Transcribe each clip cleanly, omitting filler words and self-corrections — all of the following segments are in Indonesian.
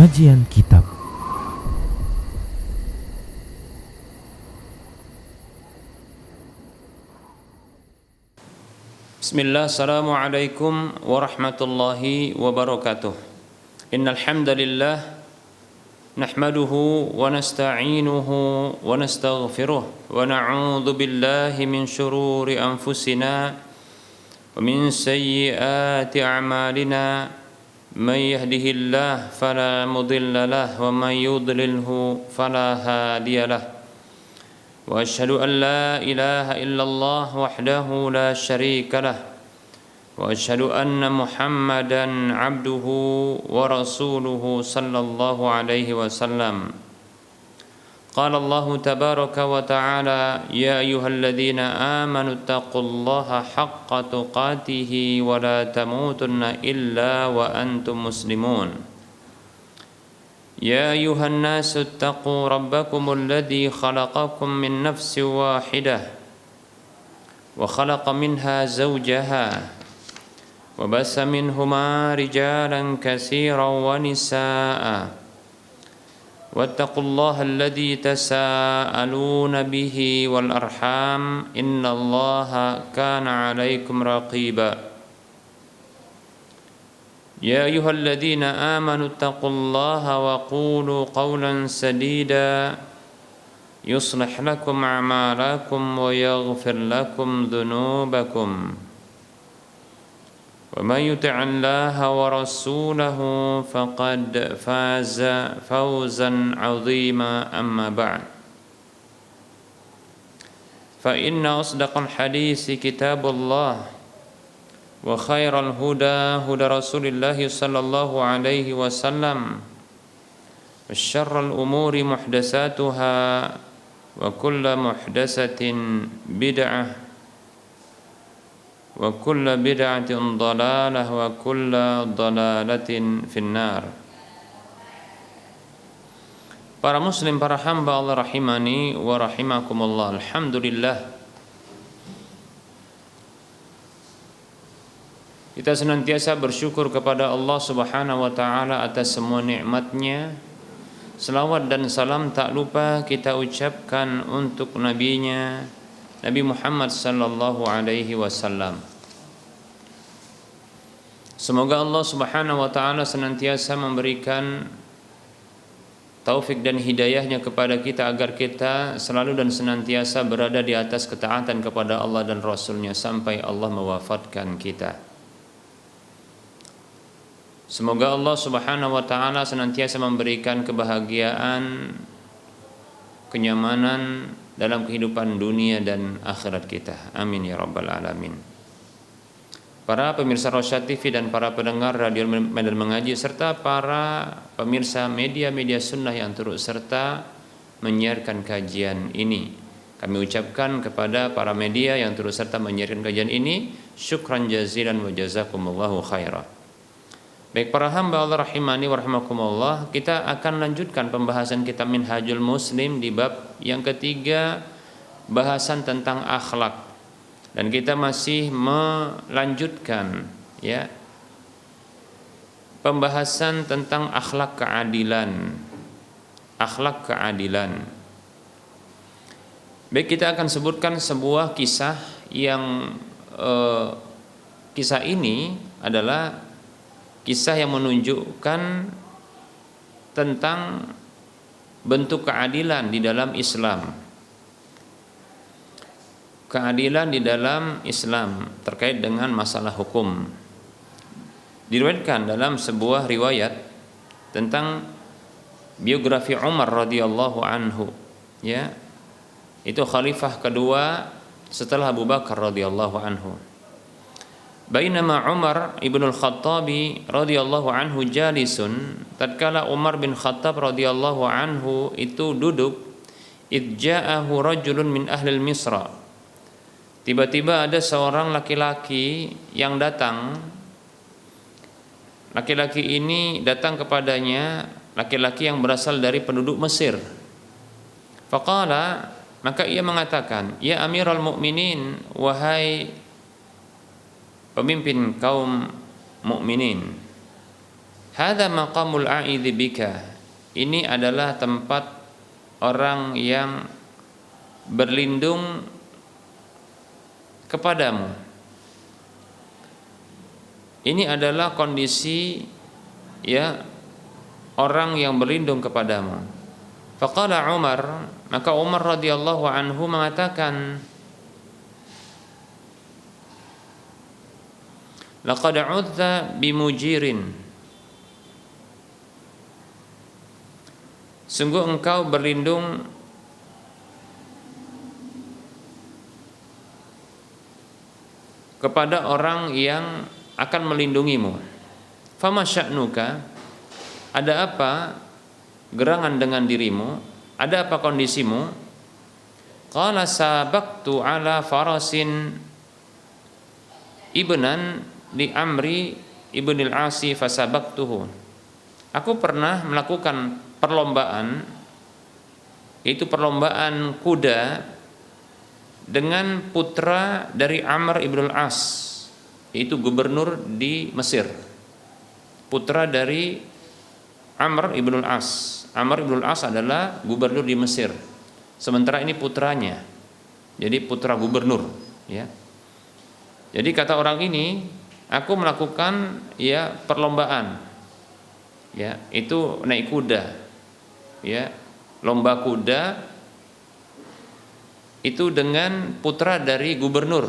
Kajian Kitab. Bismillah, assalamualaikum warahmatullahi wabarakatuh. Innal hamdalillah nahmaduhu wa nasta'inuhu wa nastaghfiruh wa na'udzu billahi min shururi anfusina wa min sayyiati a'malina. Man yahdihillahu fala mudilla lahu wa man yudlilhu fala hadiya lahu. Wa asyhadu an la ilaha illallah wahdahu la syarika lah. Wa asyhadu anna Muhammadan abduhu wa rasuluhu sallallahu alaihi wasallam. Qala Allah tabaraka wa ta'ala, ya ayyuhalladzina amanu taqullaha haqqa tuqatih wa la tamutunna illa wa antum muslimun. يا أيها الناس اتقوا ربكم الذي خلقكم من نفس واحدة وخلق منها زوجها وبث منهما رجالا كثيرا ونساء واتقوا الله الذي تساءلون به والأرحام إن الله كان عليكم رقيبا. يا أيها الذين آمنوا اتقوا الله وقولوا قولا سديدا يصلح لكم أعمالكم ويغفر لكم ذنوبكم ومن يطع الله ورسوله فقد فاز فوزا عظيما. أما بعد، فإن أصدق الحديث كتاب الله وخير الهدى هدى رسول الله صلى الله عليه وسلم وشر الأمور محدثاتها وكل محدثة بدعة وكل بدعة ضلالة وكل ضلالة في النار. Para muslim, para hamba Allah rahimani wa rahimakumullah. Alhamdulillah, kita senantiasa bersyukur kepada Allah Subhanahu wa taala atas semua nikmat-Nya. Selawat dan salam tak lupa kita ucapkan untuk nabinya Nabi Muhammad sallallahu alaihi wasallam. Semoga Allah Subhanahu wa taala senantiasa memberikan taufik dan hidayahnya kepada kita agar kita selalu dan senantiasa berada di atas ketaatan kepada Allah dan Rasul-Nya sampai Allah mewafatkan kita. Semoga Allah Subhanahu wa taala senantiasa memberikan kebahagiaan, kenyamanan dalam kehidupan dunia dan akhirat kita. Amin ya rabbal alamin. Para pemirsa Rosyad TV dan para pendengar Radio Medan Mengaji serta para pemirsa media-media sunnah yang turut serta menyiarkan kajian ini, kami ucapkan kepada para media yang turut serta menyiarkan kajian ini, syukran jazilan wa jazakumullahu khairan. Baik para hamba Allah rahimani wa rahimakumullah, kita akan lanjutkan pembahasan kitab Minhajul Muslim di bab yang ketiga, bahasan tentang akhlak. Dan kita masih melanjutkan ya pembahasan tentang akhlak keadilan. Akhlak keadilan. Baik, kita akan sebutkan sebuah kisah yang kisah ini adalah kisah yang menunjukkan tentang bentuk keadilan di dalam Islam. Keadilan di dalam Islam terkait dengan masalah hukum. Diriwayatkan dalam sebuah riwayat tentang biografi Umar radhiyallahu anhu, ya. Itu khalifah kedua setelah Abu Bakar radhiyallahu anhu. Bainama Umar ibn al-Khattabi radhiyallahu anhu jalisun, tatkala Umar bin Khattab radhiyallahu anhu itu duduk, idja'ahu rajulun min ahli Misra. Tiba-tiba ada seorang laki-laki yang datang. Laki-laki ini datang kepadanya, laki-laki yang berasal dari penduduk Mesir. Faqala, maka ia mengatakan, ya Amirul Mukminin, wahai pemimpin kaum mukminin, Hadza maqamul a'idzi bika. Ini adalah tempat orang yang berlindung kepadamu. Ini adalah kondisi ya orang yang berlindung kepadamu. Faqala Umar, maka Umar radhiyallahu anhu mengatakan, laqad 'udza bimujirin. Sungguh engkau berlindung kepada orang yang akan melindungimu. Fama sya'nuka, ada apa gerangan dengan dirimu? Ada apa kondisimu? Qala sabaqtu ala farasin ibnan li Amri ibnil Asi fasabaqtuhu. Aku pernah melakukan perlombaan, yaitu perlombaan kuda dengan putra dari Amr ibn al-As, yaitu gubernur di Mesir. Putra dari Amr ibn al-As. Amr ibn al-As adalah gubernur di Mesir. Sementara ini putranya, jadi putra gubernur, ya. Jadi kata orang ini, aku melakukan ya perlombaan, ya itu naik kuda, ya lomba kuda itu dengan putra dari gubernur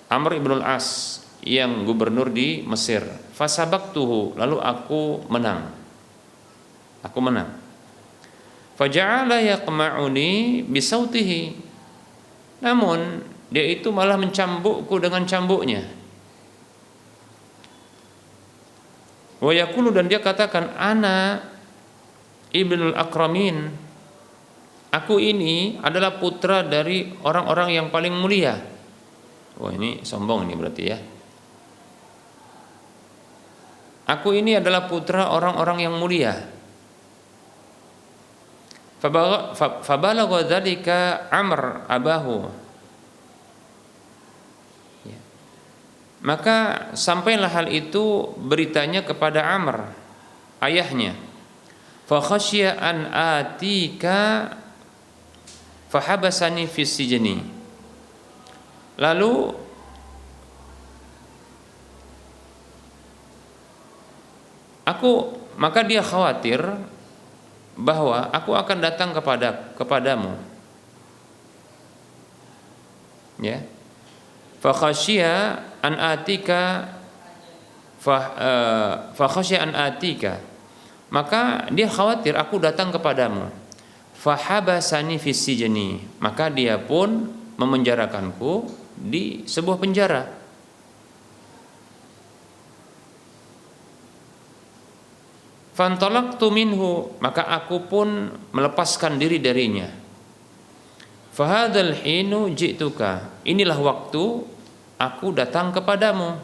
Amr ibn al-As yang gubernur di Mesir. Fasabaqtuhu, lalu aku menang. Faja'ala yaqma'uni bisautihi. Namun dia itu malah mencambukku dengan cambuknya. Wa yaqulu, dan dia katakan, ana ibnul akramin. Aku ini adalah putra dari orang-orang yang paling mulia. Wah, ini sombong ini berarti ya. Aku ini adalah putra orang-orang yang mulia. Fabalagha dzalika Amr abahu. Ya. Maka sampailah hal itu beritanya kepada Amr, ayahnya. Fa khasya an atika fahabasani fi sijni. Lalu maka dia khawatir bahwa aku akan datang kepadamu, ya. Fa khasya an atika maka dia khawatir aku datang kepadamu. Fahabasani fis sijni, maka dia pun memenjarakanku di sebuah penjara. Fantalaqtu minhu, maka aku pun melepaskan diri darinya. Fahadzal hinu ji'tuka, inilah waktu aku datang kepadamu.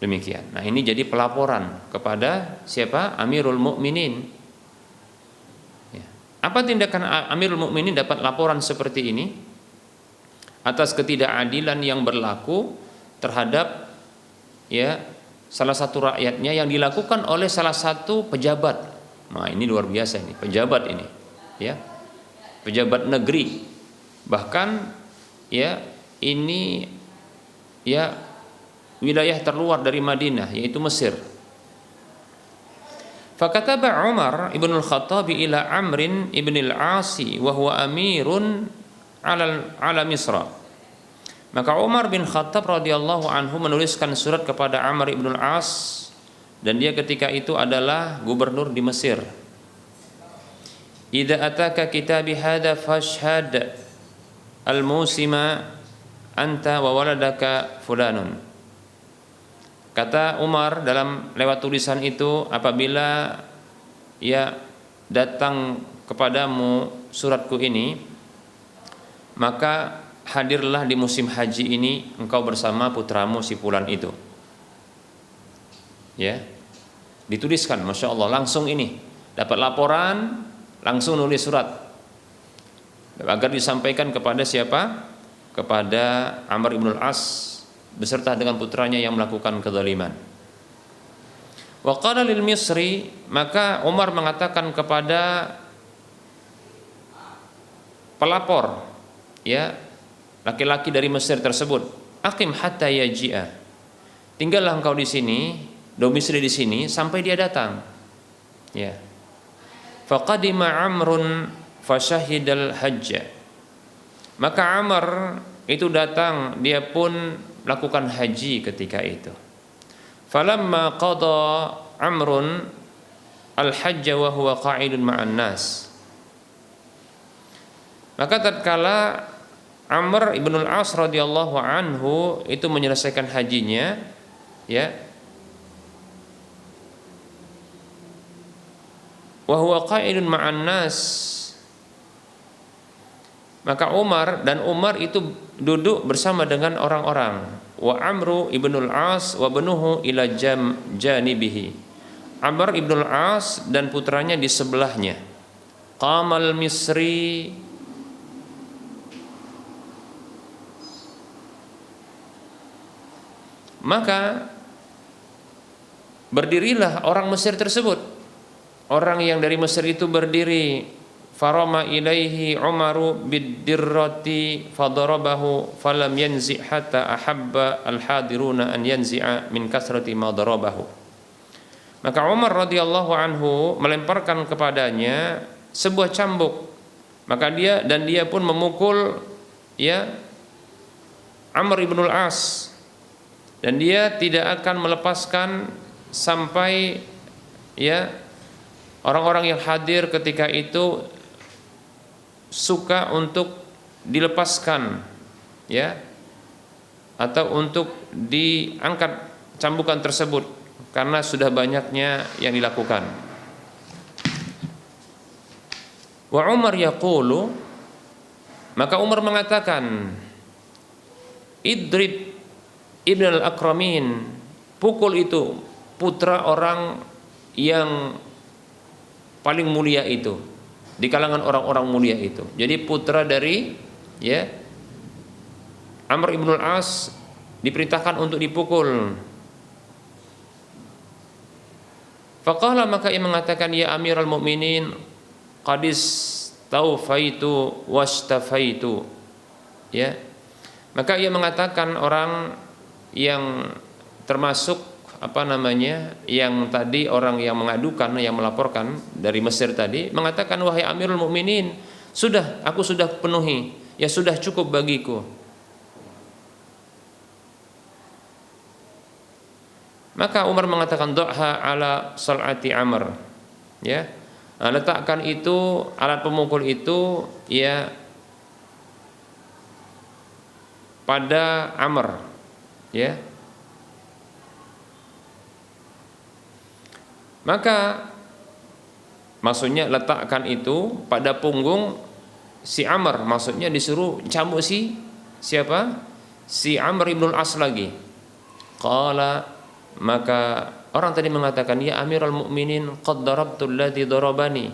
Demikian. Nah, ini jadi pelaporan kepada siapa? Amirul Mukminin. Ya. Apa tindakan Amirul Mukminin dapat laporan seperti ini atas ketidakadilan yang berlaku terhadap ya salah satu rakyatnya yang dilakukan oleh salah satu pejabat. Nah, ini luar biasa ini, pejabat ini, ya. Pejabat negeri. Bahkan ya ini ya wilayah terluar dari Madinah, yaitu Mesir. Fakataba Umar ibn al-Khattab ila Amrin ibn al-Asi wa huwa amirun ala Misra. Maka Umar bin Khattab radhiyallahu anhu menuliskan surat kepada Amr ibn al-As, dan dia ketika itu adalah gubernur di Mesir. Idza ataka kitabi hadza fashhad al-musima anta wa waladaka fulanun. Kata Umar dalam lewat tulisan itu, apabila ya datang kepadamu suratku ini, maka hadirlah di musim haji ini engkau bersama putramu si fulan itu. Ya, dituliskan, masya Allah, langsung ini dapat laporan, langsung nulis surat agar disampaikan kepada siapa? Kepada Amr ibn al-As beserta dengan putranya yang melakukan kezaliman. Wa qala lil Misri, maka Umar mengatakan kepada pelapor, ya, laki-laki dari Mesir tersebut, aqim hatta yaji'a, tinggallah engkau di sini, domisili di sini sampai dia datang. Ya. Faqadima Amrun fasyahidal hajj, maka Amr itu datang, dia pun melakukan haji ketika itu. Falamma qada Amrun al-hajj wa huwa qa'idun ma'an nas, maka tatkala Amr ibn al-As radhiyallahu anhu itu menyelesaikan hajinya, ya, wa huwa qa'idun ma'an nas, maka Umar itu duduk bersama dengan orang-orang. Wa Amru ibnul As wa benuhu ila janibihi, Amr ibnul As dan putranya di sebelahnya. Qamal Misri, maka berdirilah orang Mesir tersebut, orang yang dari Mesir itu berdiri. Farama ilaihi Umaru biddirrati fadarabahu falam yanzi hatta ahabba alhadiruna an yanzi'a min kasrati ma darabahu. Maka Umar radhiyallahu anhu melemparkan kepadanya sebuah cambuk, maka dia pun memukul, ya, Amr ibnul As, dan dia tidak akan melepaskan sampai, ya, orang-orang yang hadir ketika itu suka untuk dilepaskan, ya, atau untuk diangkat cambukan tersebut karena sudah banyaknya yang dilakukan. Wa Umar yaqulu, maka Umar mengatakan, idrib ibn al-akramin, pukul itu putra orang yang paling mulia itu di kalangan orang-orang mulia itu. Jadi putra dari, ya, Amr ibn al-As diperintahkan untuk dipukul. Faqala, maka ia mengatakan, ya Amirul Mukminin, qadis taufaitu wastafaitu, ya. Maka ia mengatakan, orang yang termasuk yang tadi orang yang mengadukan, yang melaporkan dari Mesir tadi, mengatakan, wahai Amirul Mukminin, aku sudah penuhi, ya sudah cukup bagiku. Maka Umar mengatakan, du'ha ala sal'ati Amr, ya, letakkan itu, alat pemukul itu, ya, pada Amr, ya. Maka maksudnya letakkan itu pada punggung si Amr, maksudnya disuruh cambuk siapa? Si Amr ibnul As lagi. Qala, maka orang tadi mengatakan, ya Amirul Mukminin, qad darabtu alladhi darabani,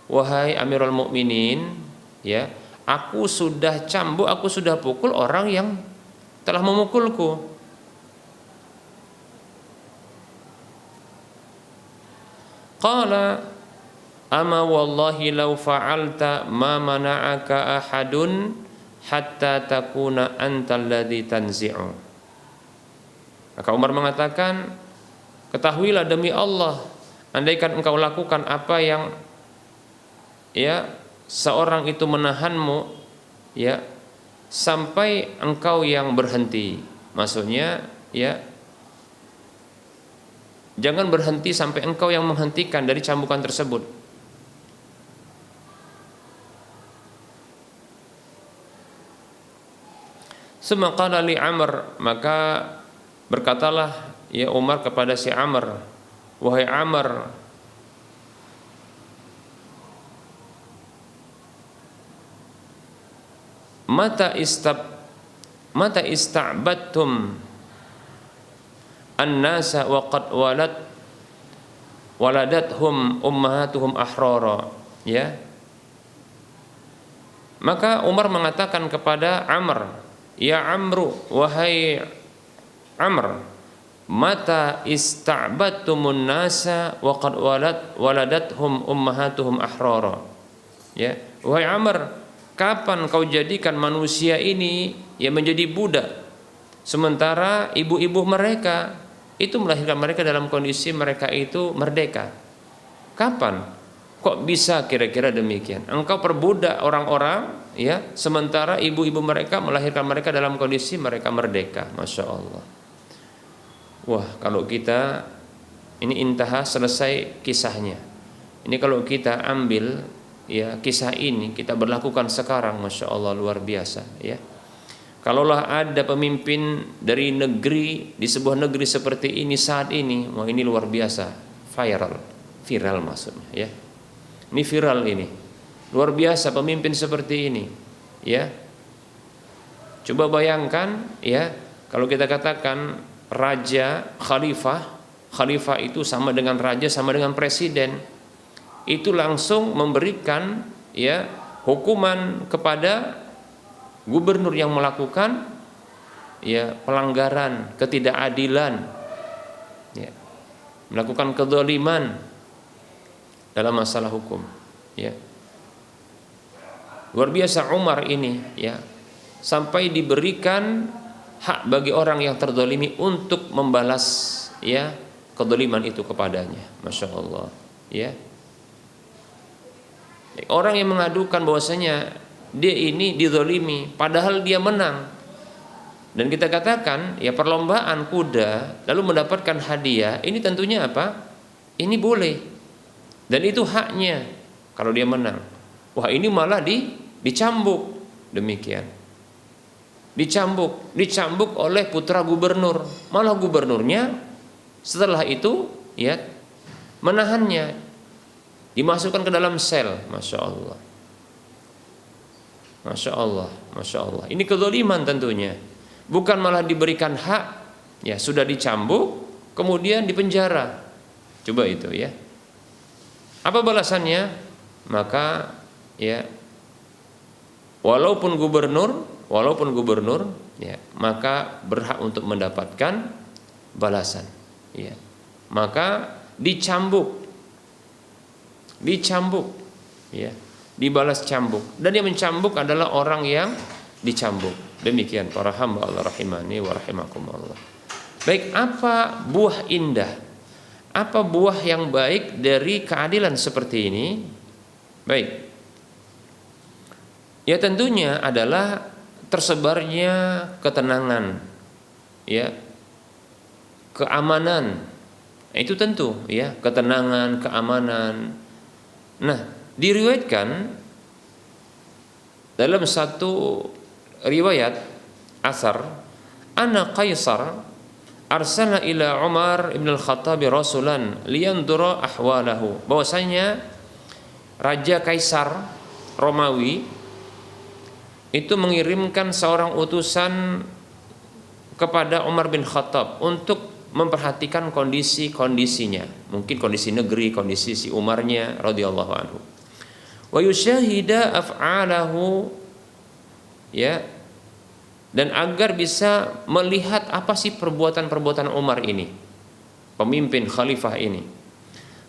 wahai Amirul Mukminin, ya, aku sudah cambuk, aku sudah pukul orang yang telah memukulku. Qala, ama wallahi law fa'alta ma mana'aka ahadun hatta takuna antal ladzi tanzi'u. Maka Umar mengatakan, ketahuilah demi Allah, andaikan engkau lakukan apa yang, ya, seorang itu menahanmu, ya, sampai engkau yang berhenti. Maksudnya, ya, jangan berhenti sampai engkau yang menghentikan dari cambukan tersebut. Summa qala li Amr, maka berkatalah, ya, Umar kepada si Amr, wahai Amr, mata ista'badtum an-nasa wa qad waladathum ummahatuhum ahrara, ya. Maka Umar mengatakan kepada Amr, ya Amru, wahai Amr, mata ista'badtumun nasa wa qad waladathum ummahatuhum ahrara. Ya, wahai Amr, kapan kau jadikan manusia ini yang menjadi budak, sementara ibu-ibu mereka itu melahirkan mereka dalam kondisi mereka itu merdeka? Kapan? Kok bisa kira-kira demikian? Engkau perbudak orang-orang, ya, sementara ibu-ibu mereka melahirkan mereka dalam kondisi mereka merdeka. Masya Allah. Wah, kalau kita ini intaha, selesai kisahnya. Ini kalau kita ambil, ya, kisah ini kita berlakukan sekarang, Masya Allah, luar biasa, ya. Kalaulah ada pemimpin dari negeri, di sebuah negeri seperti ini saat ini, wah, ini luar biasa, viral maksudnya, ya. Ini viral ini, luar biasa pemimpin seperti ini, ya. Coba bayangkan, ya, kalau kita katakan raja, khalifah itu sama dengan raja, sama dengan presiden, itu langsung memberikan, ya, hukuman kepada gubernur yang melakukan, ya, pelanggaran, ketidakadilan, ya, melakukan kezaliman dalam masalah hukum, ya. Luar biasa Umar ini, ya, sampai diberikan hak bagi orang yang terzalimi untuk membalas, ya, kezaliman itu kepadanya. Masya Allah, ya. Orang yang mengadukan bahwasanya dia ini dizalimi padahal dia menang, dan kita katakan, ya, perlombaan kuda lalu mendapatkan hadiah, ini tentunya apa? Ini boleh, dan itu haknya kalau dia menang. Wah, ini malah dicambuk demikian. Dicambuk oleh putra gubernur. Malah gubernurnya setelah itu, ya, menahannya, dimasukkan ke dalam sel. Masya Allah. Masya Allah, Masya Allah. Ini kezaliman tentunya. Bukan malah diberikan hak, ya, sudah dicambuk kemudian dipenjara. Coba itu, ya. Apa balasannya? Maka, ya, walaupun gubernur, ya, maka berhak untuk mendapatkan balasan, ya. Maka dicambuk, ya, dibalas cambuk, dan yang mencambuk adalah orang yang dicambuk. Demikian para hamba Allah rahimani wa rahimakumullah. Baik, apa buah indah, apa buah yang baik dari keadilan seperti ini? Baik, ya, tentunya adalah tersebarnya ketenangan, ya, keamanan. Itu tentu, ya, ketenangan, keamanan. Nah, diriwayatkan dalam satu riwayat asar, anna Qaisar arsala ila Umar ibn al-Khattab rasulan liyandura ahwalahu, bahwasanya Raja Kaisar Romawi itu mengirimkan seorang utusan kepada Umar bin Khattab untuk memperhatikan kondisi-kondisinya, mungkin kondisi negeri, kondisi si Umarnya radhiyallahu anhu. Wa yusyahida af'alahu, ya, dan agar bisa melihat apa sih perbuatan-perbuatan Umar ini, pemimpin khalifah ini.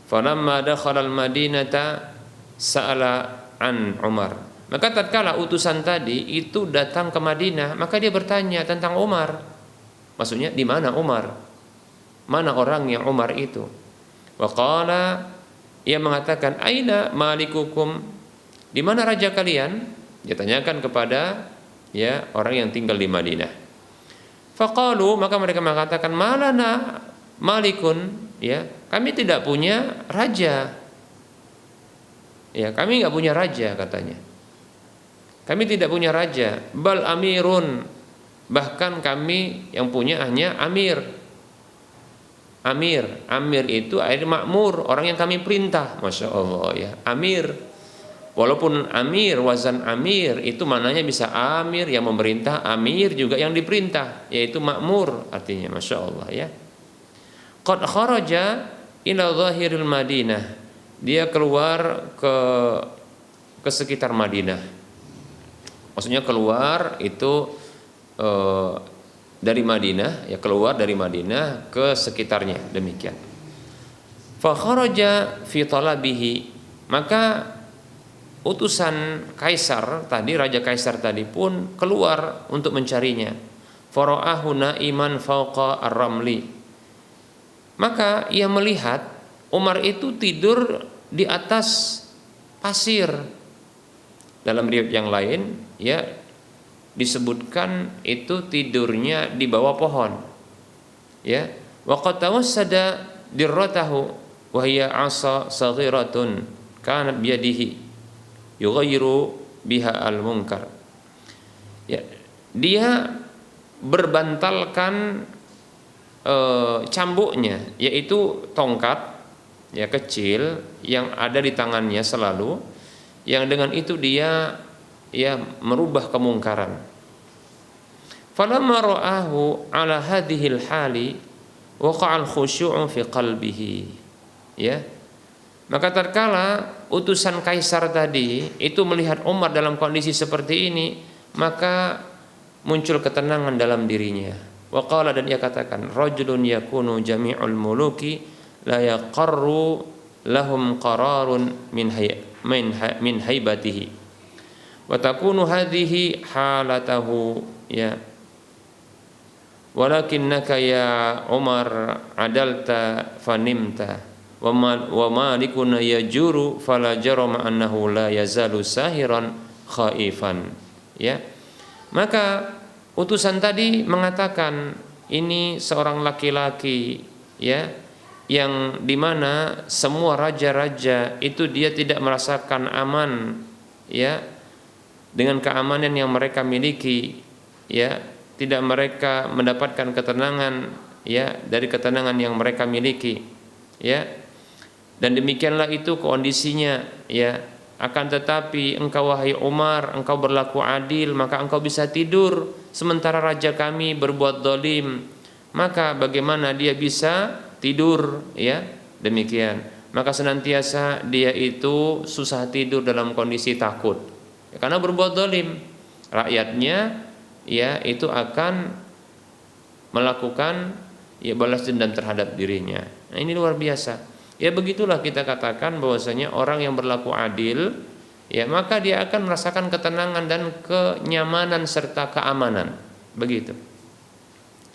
Falamma dakhala al-Madinata sa'ala an Umar, maka tatkala utusan tadi itu datang ke Madinah, maka dia bertanya tentang Umar. Maksudnya, di mana Umar? Mana orangnya Umar itu? Wa qala, ia mengatakan, aina malikukum? Di mana raja kalian? Dia tanyakan kepada, ya, orang yang tinggal di Madinah. Faqalu, maka mereka mengatakan, malana malikun, ya, kami tidak punya raja. Ya, kami enggak punya raja, katanya. Kami tidak punya raja, bal amirun, bahkan kami yang punya hanya amir. Amir itu air makmur, orang yang kami perintah. Masya Allah, ya, amir. Walaupun amir, wazan amir itu maknanya bisa amir yang memerintah, amir juga yang diperintah, yaitu makmur artinya. Masya Allah, ya. Qad kharaja ila zahiril Madinah, dia keluar ke sekitar Madinah. Maksudnya keluar itu dari Madinah, ya keluar dari Madinah ke sekitarnya, demikian. Fa kharaja fi talabihi, maka utusan kaisar tadi, raja kaisar tadi pun keluar untuk mencarinya. Fara'ahu na'iman fauqa ar-ramli, maka ia melihat Umar itu tidur di atas pasir. Dalam riwayat yang lain ya disebutkan itu tidurnya di bawah pohon. Ya, wa qad tawassada dirratahu wa hiya 'asa saghiratun kanat biyadihi yughayyiru biha al-munkar. Ya, dia berbantalkan cambuknya, yaitu tongkat ya kecil yang ada di tangannya selalu, yang dengan itu dia ya merubah kemungkaran. Falamma ra'ahu ala hadhil hali waqa'a al-khusyu'u fi qalbihi. Ya. Maka tatkala utusan kaisar tadi itu melihat Umar dalam kondisi seperti ini, maka muncul ketenangan dalam dirinya. Wa qala, dan ia katakan, rajulun yakunu jami'ul muluki la yaqarru lahum qararun min haibatihi wa takunu hadhihi halatahu ya walakinnaka ya Umar adalta fanimta wa malikuna yajuru fala jarama annahu la yazalu sahiran khaifan. Ya, maka utusan tadi mengatakan ini seorang laki-laki ya yang dimana semua raja-raja itu dia tidak merasakan aman ya dengan keamanan yang mereka miliki, ya tidak mereka mendapatkan ketenangan ya dari ketenangan yang mereka miliki, ya, dan demikianlah itu kondisinya ya. Akan tetapi engkau wahai Umar, engkau berlaku adil, maka engkau bisa tidur, sementara raja kami berbuat zalim, maka bagaimana dia bisa tidur, ya, demikian. Maka senantiasa dia itu susah tidur dalam kondisi takut ya, karena berbuat zalim. Rakyatnya ya itu akan melakukan ya balas dendam terhadap dirinya. Nah, ini luar biasa. Ya begitulah kita katakan bahwasanya orang yang berlaku adil ya maka dia akan merasakan ketenangan dan kenyamanan serta keamanan. Begitu.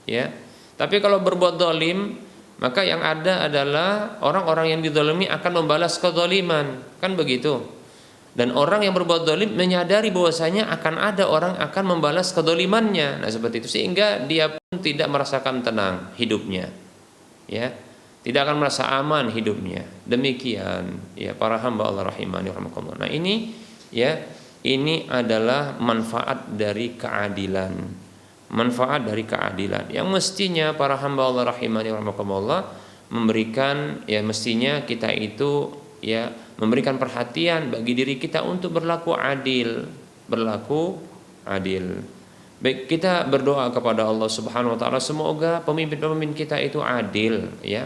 Ya. Tapi kalau berbuat zalim, maka yang ada adalah orang-orang yang dizalimi akan membalas kezaliman, kan begitu. Dan orang yang berbuat zalim menyadari bahwasanya akan ada orang akan membalas kezalimannya. Nah, seperti itu sehingga dia pun tidak merasakan tenang hidupnya. Ya. Tidak akan merasa aman hidupnya. Demikian ya para hamba Allah rahimani rahimakumullah. Nah, ini ya ini adalah manfaat dari keadilan. Manfaat dari keadilan yang mestinya para hamba Allah rahimani rahimakumullah memberikan, ya mestinya kita itu ya memberikan perhatian bagi diri kita untuk berlaku adil, berlaku adil. Baik, kita berdoa kepada Allah Subhanahu wa taala semoga pemimpin-pemimpin kita itu adil, ya.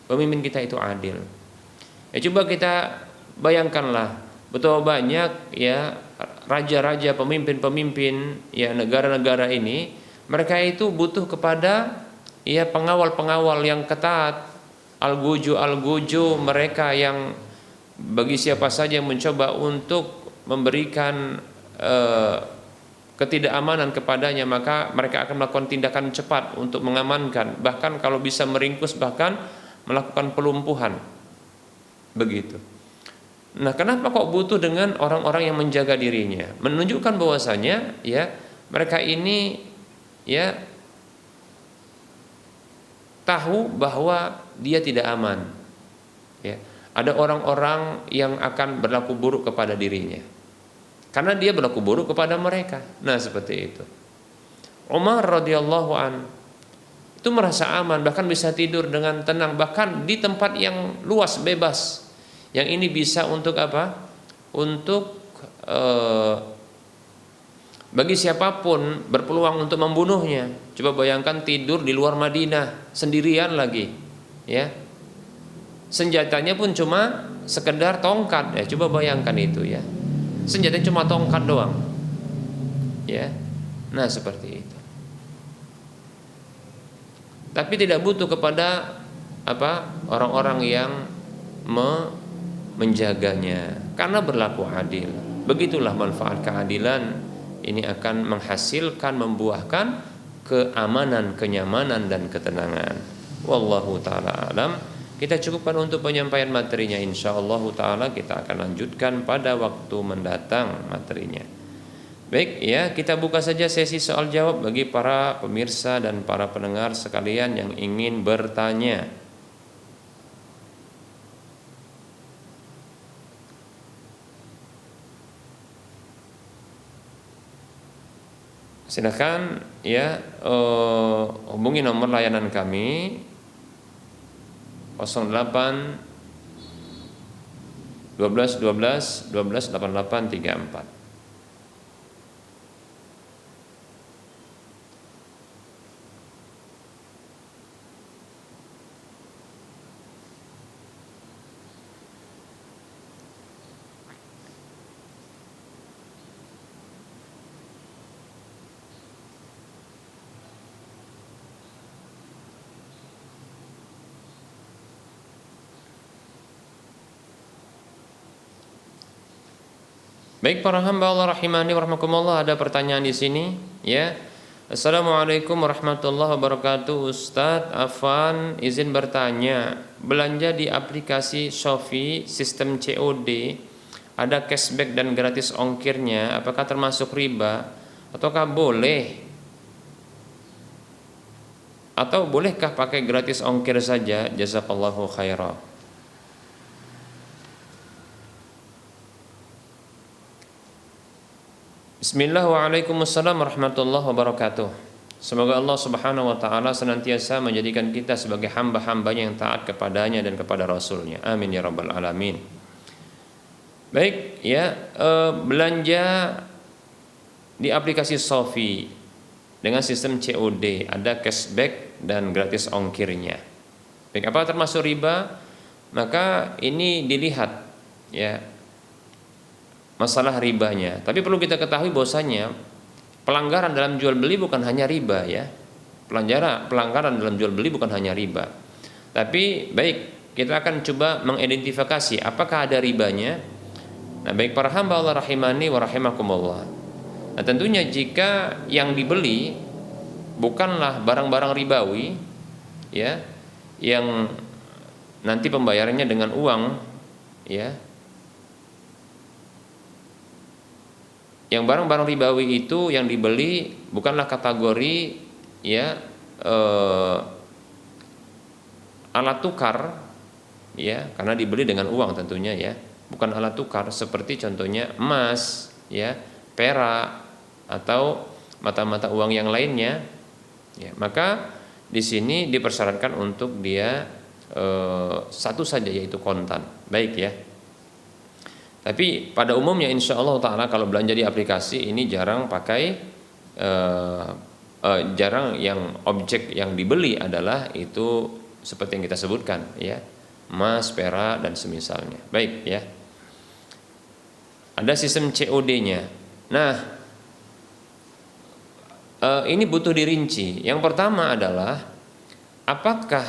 Pemimpin kita itu adil. Ya coba kita bayangkanlah betapa banyak ya raja-raja, pemimpin-pemimpin ya negara-negara ini, mereka itu butuh kepada ya pengawal-pengawal yang ketat, algojo mereka yang bagi siapa saja yang mencoba untuk memberikan ketidakamanan kepadanya, maka mereka akan melakukan tindakan cepat untuk mengamankan, bahkan kalau bisa meringkus, bahkan melakukan pelumpuhan. Begitu. Nah, kenapa kok butuh dengan orang-orang yang menjaga dirinya? Menunjukkan bahwasanya ya mereka ini ya tahu bahwa dia tidak aman. Ya, ada orang-orang yang akan berlaku buruk kepada dirinya karena dia berlaku buruk kepada mereka. Nah, seperti itu. Umar radhiyallahu an itu merasa aman, bahkan bisa tidur dengan tenang, bahkan di tempat yang luas bebas. Yang ini bisa untuk apa? Untuk bagi siapapun berpeluang untuk membunuhnya. Coba bayangkan tidur di luar Madinah sendirian lagi, ya. Senjatanya pun cuma sekedar tongkat, ya. Coba bayangkan itu, ya. Senjatanya cuma tongkat doang, ya. Nah, seperti itu. tapi tidak butuh kepada orang-orang yang menjaganya, karena berlaku adil. Begitulah manfaat keadilan, ini akan menghasilkan, membuahkan keamanan, kenyamanan dan ketenangan. Wallahu taala alam. Kita cukupkan untuk penyampaian materinya, insyaallah taala kita akan lanjutkan pada waktu mendatang materinya. Baik ya, kita buka saja sesi soal jawab bagi para pemirsa dan para pendengar sekalian yang ingin bertanya. Silakan ya, hubungi nomor layanan kami 08 12 12 12 88 34. Baik para hamba Allah rahimani wa rahmakumullah, ada pertanyaan di sini ya. Assalamualaikum warahmatullahi wabarakatuh. Ustadz Afan izin bertanya, belanja di aplikasi Shopee sistem COD ada cashback dan gratis ongkirnya, apakah termasuk riba ataukah boleh? Atau bolehkah pakai gratis ongkir saja? Jazakallahu khairan. Bismillahirrahmanirrahim. Waalaikumsalam warahmatullahi wabarakatuh. Semoga Allah subhanahu wa ta'ala senantiasa menjadikan kita sebagai hamba-hambanya yang taat kepadanya dan kepada Rasulnya. Amin ya rabbal alamin. Baik ya, belanja di aplikasi Shopee dengan sistem COD ada cashback dan gratis ongkirnya. Baik, apa termasuk riba? Maka ini dilihat ya masalah ribanya. Tapi perlu kita ketahui bahwasanya pelanggaran dalam jual beli bukan hanya riba ya. Pelanggaran dalam jual beli bukan hanya riba. Tapi baik, kita akan coba mengidentifikasi apakah ada ribanya. Nah, baik para hamba Allah rahimani wa rahimakumullah. Nah, tentunya jika yang dibeli bukanlah barang-barang ribawi ya, yang nanti pembayarannya dengan uang ya, yang barang-barang ribawi itu yang dibeli bukanlah kategori ya alat tukar ya, karena dibeli dengan uang tentunya ya, bukan alat tukar seperti contohnya emas ya, perak atau mata-mata uang yang lainnya ya. Maka di sini dipersyaratkan untuk dia satu saja, yaitu kontan. Baik ya. Tapi pada umumnya insya Allah ta'ala kalau belanja di aplikasi ini jarang pakai jarang yang objek yang dibeli adalah itu seperti yang kita sebutkan ya, emas, perak dan semisalnya. Baik ya. Ada sistem COD-nya. Nah, ini butuh dirinci. Yang pertama adalah apakah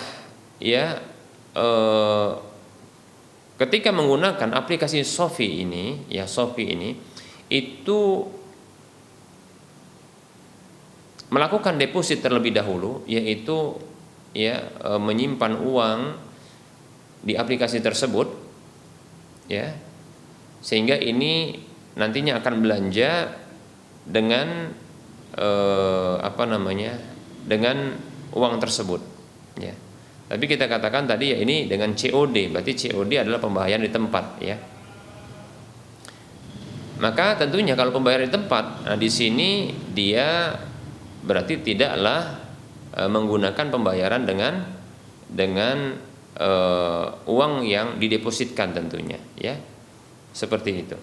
ya ketika menggunakan aplikasi Shopee ini ya, Shopee ini itu melakukan deposit terlebih dahulu, yaitu ya menyimpan uang di aplikasi tersebut ya, sehingga ini nantinya akan belanja dengan dengan uang tersebut ya. Tapi kita katakan tadi ya ini dengan COD, berarti COD adalah pembayaran di tempat ya. Maka tentunya kalau pembayaran di tempat, nah di sini dia berarti tidaklah menggunakan pembayaran dengan uang yang didepositkan tentunya ya. Seperti itu.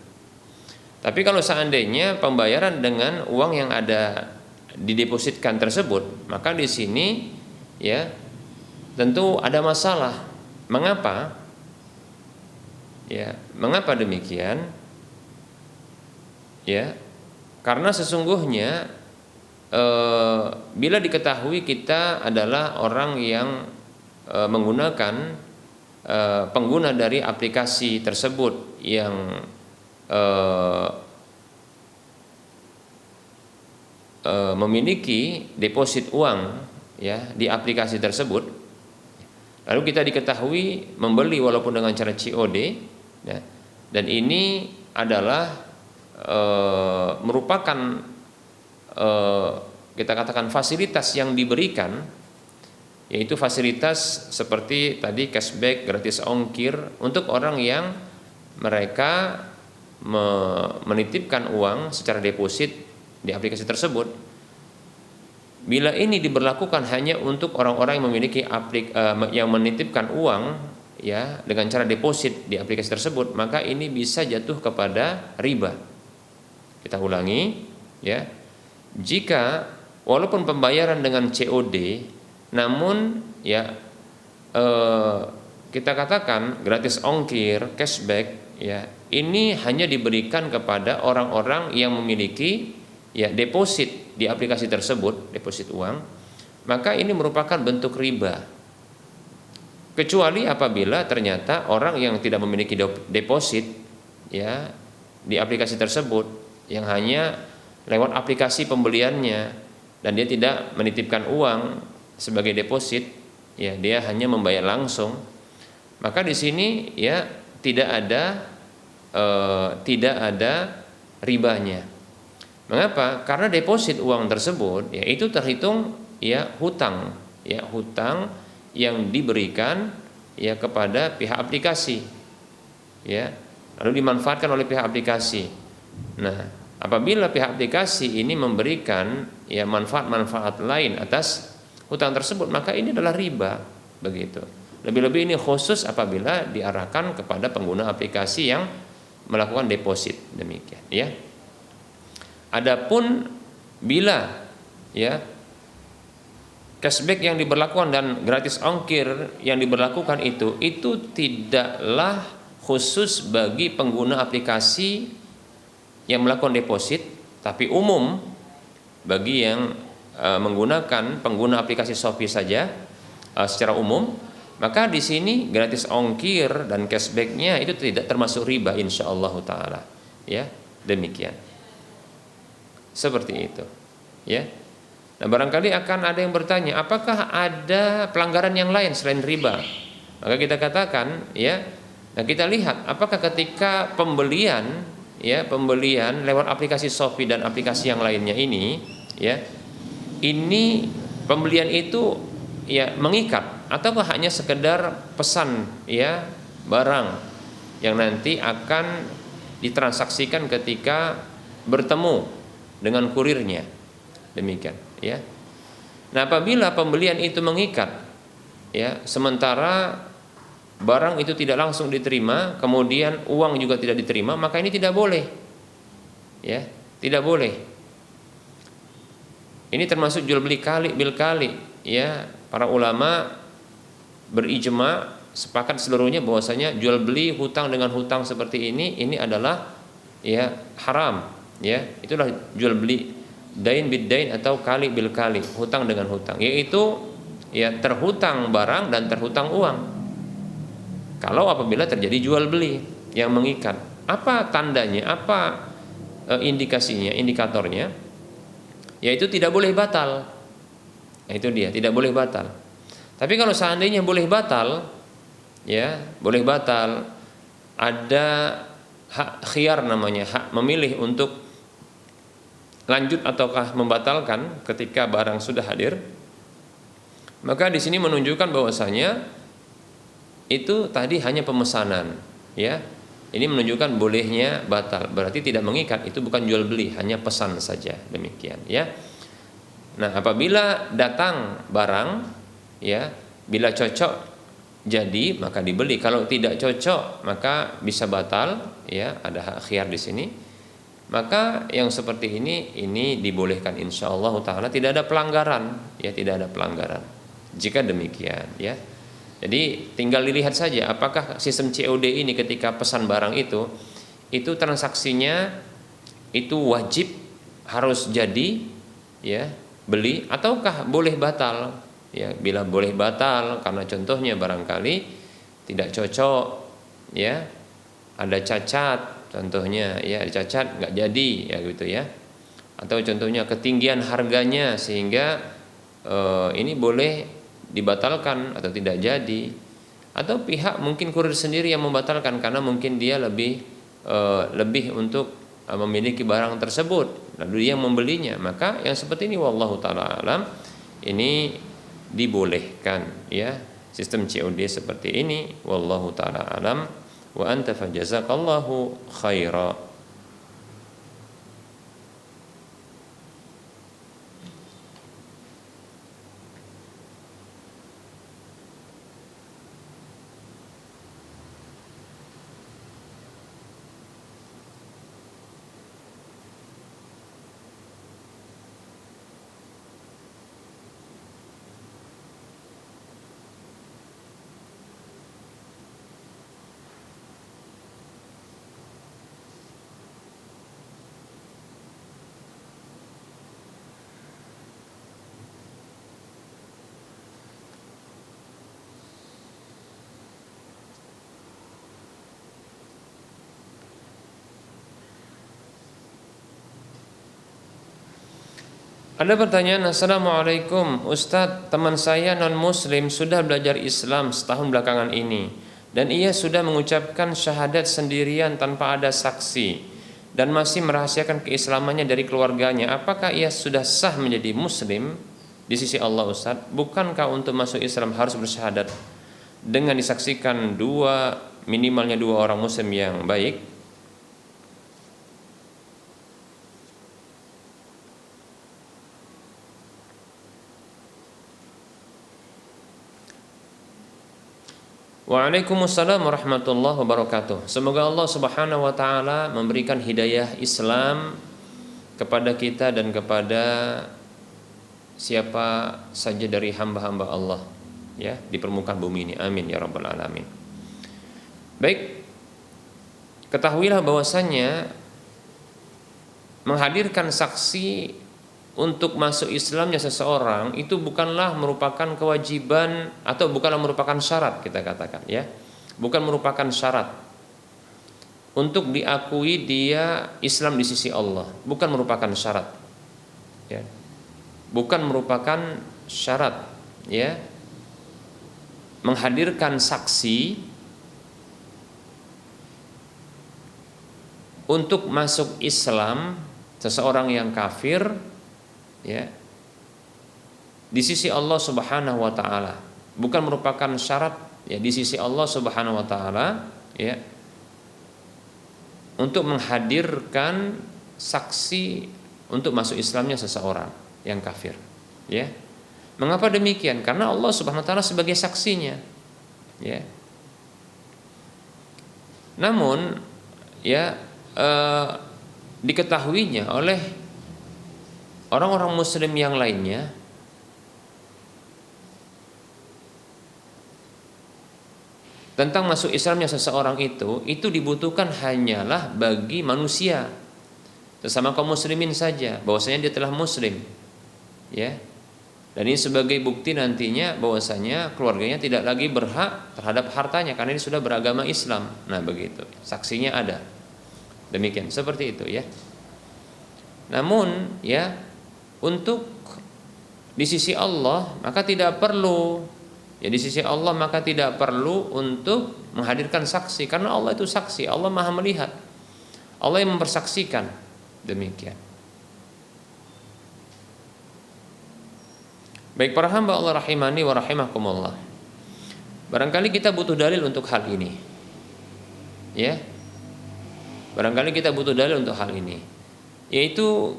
Tapi kalau seandainya pembayaran dengan uang yang ada didepositkan tersebut, maka di sini ya tentu ada masalah. Mengapa? Ya, mengapa demikian? Ya, karena sesungguhnya bila diketahui kita adalah orang yang menggunakan pengguna dari aplikasi tersebut yang memiliki deposit uang ya di aplikasi tersebut, lalu kita diketahui membeli walaupun dengan cara COD ya, dan ini adalah merupakan kita katakan fasilitas yang diberikan, yaitu fasilitas seperti tadi cashback, gratis ongkir untuk orang yang mereka menitipkan uang secara deposit di aplikasi tersebut. Bila ini diberlakukan hanya untuk orang-orang yang memiliki yang menitipkan uang ya dengan cara deposit di aplikasi tersebut, maka ini bisa jatuh kepada riba. Kita ulangi ya. Jika walaupun pembayaran dengan COD, namun ya kita katakan gratis ongkir, cashback ya, ini hanya diberikan kepada orang-orang yang memiliki ya deposit di aplikasi tersebut, deposit uang, maka ini merupakan bentuk riba. Kecuali apabila ternyata orang yang tidak memiliki deposit ya di aplikasi tersebut, yang hanya lewat aplikasi pembeliannya dan dia tidak menitipkan uang sebagai deposit, ya dia hanya membayar langsung, maka di sini ya tidak ada ribanya. Mengapa? Karena deposit uang tersebut ya itu terhitung ya hutang yang diberikan ya kepada pihak aplikasi ya, lalu dimanfaatkan oleh pihak aplikasi. Nah, apabila pihak aplikasi ini memberikan ya manfaat-manfaat lain atas hutang tersebut, maka ini adalah riba begitu. Lebih-lebih ini khusus apabila diarahkan kepada pengguna aplikasi yang melakukan deposit, demikian ya. Adapun bila ya cashback yang diberlakukan dan gratis ongkir yang diberlakukan itu tidaklah khusus bagi pengguna aplikasi yang melakukan deposit, tapi umum bagi yang menggunakan pengguna aplikasi Shopee saja secara umum, maka di sini gratis ongkir dan cashbacknya itu tidak termasuk riba insyaallah taala ya, demikian. Seperti itu ya. Nah, barangkali akan ada yang bertanya, apakah ada pelanggaran yang lain selain riba? Maka kita katakan ya, nah kita lihat apakah ketika pembelian lewat aplikasi Shopee dan aplikasi yang lainnya ini ya, ini pembelian itu ya mengikat ataukah hanya sekedar pesan ya barang yang nanti akan ditransaksikan ketika bertemu dengan kurirnya, demikian ya. Nah, apabila pembelian itu mengikat ya, sementara barang itu tidak langsung diterima, kemudian uang juga tidak diterima, maka ini tidak boleh ya, tidak boleh. Ini termasuk jual beli kali bil kali ya. Para ulama berijma, sepakat seluruhnya bahwasanya jual beli hutang dengan hutang seperti ini adalah ya haram ya. Itulah jual beli dain bid dain atau kali bil kali, hutang dengan hutang, yaitu ya terhutang barang dan terhutang uang. Kalau apabila terjadi jual beli yang mengikat, apa tandanya, apa indikasinya, indikatornya? Yaitu tidak boleh batal. Nah, itu dia, tidak boleh batal. Tapi kalau seandainya boleh batal, ya boleh batal, ada hak khiyar namanya, hak memilih untuk lanjut ataukah membatalkan ketika barang sudah hadir. Maka di sini menunjukkan bahwasanya itu tadi hanya pemesanan, ya. Ini menunjukkan bolehnya batal, berarti tidak mengikat, itu bukan jual beli, hanya pesan saja, demikian, ya. Nah, apabila datang barang, ya, bila cocok jadi maka dibeli, kalau tidak cocok maka bisa batal, ya, ada hak khiyar di sini. Maka yang seperti ini dibolehkan insyaallah taala, tidak ada pelanggaran, ya, tidak ada pelanggaran. Jika demikian, ya. Jadi tinggal dilihat saja apakah sistem COD ini ketika pesan barang itu transaksinya itu wajib harus jadi, ya, beli ataukah boleh batal? Ya, bila boleh batal karena contohnya barangkali tidak cocok, ya, ada cacat, contohnya ya ada cacat nggak jadi ya gitu ya, atau contohnya ketinggian harganya sehingga ini boleh dibatalkan atau tidak jadi, atau pihak mungkin kurir sendiri yang membatalkan karena mungkin dia lebih untuk memiliki barang tersebut lalu dia membelinya, maka yang seperti ini wallahu taala alam ini dibolehkan ya, sistem COD seperti ini wallahu taala alam. Wa anta fajazakallahu khaira. Ada pertanyaan, Assalamualaikum Ustadz, teman saya non muslim sudah belajar Islam setahun belakangan ini dan ia sudah mengucapkan syahadat sendirian tanpa ada saksi dan masih merahasiakan keislamannya dari keluarganya. Apakah ia sudah sah menjadi muslim di sisi Allah Ustadz? Bukankah untuk masuk Islam harus bersyahadat dengan disaksikan minimalnya dua orang muslim yang baik? Waalaikumsalam warahmatullahi wabarakatuh. Semoga Allah Subhanahu wa taala memberikan hidayah Islam kepada kita dan kepada siapa saja dari hamba-hamba Allah ya di permukaan bumi ini. Amin ya rabbal alamin. Baik, ketahuilah bahwasannya menghadirkan saksi untuk masuk Islamnya seseorang itu bukanlah merupakan kewajiban atau bukanlah merupakan syarat, kita katakan ya, bukan merupakan syarat untuk diakui dia Islam di sisi Allah, bukan merupakan syarat ya, bukan merupakan syarat ya, menghadirkan saksi untuk masuk Islam seseorang yang kafir ya di sisi Allah Subhanahu wa taala, bukan merupakan syarat ya di sisi Allah Subhanahu wa taala ya untuk menghadirkan saksi untuk masuk Islamnya seseorang yang kafir ya. Mengapa demikian? Karena Allah Subhanahu wa taala sebagai saksinya ya. Namun ya diketahuinya oleh orang-orang muslim yang lainnya tentang masuk Islamnya seseorang itu dibutuhkan hanyalah bagi manusia sesama kaum muslimin saja bahwasanya dia telah muslim ya, dan ini sebagai bukti nantinya bahwasanya keluarganya tidak lagi berhak terhadap hartanya karena ini sudah beragama Islam. Nah begitu, saksinya ada, demikian seperti itu ya. Namun ya untuk di sisi Allah maka tidak perlu ya, di sisi Allah maka tidak perlu untuk menghadirkan saksi karena Allah itu saksi, Allah Maha melihat, Allah yang mempersaksikan, demikian. Baik para hamba Allah rahimani wa rahimakumullah, barangkali kita butuh dalil untuk hal ini ya, barangkali kita butuh dalil untuk hal ini, yaitu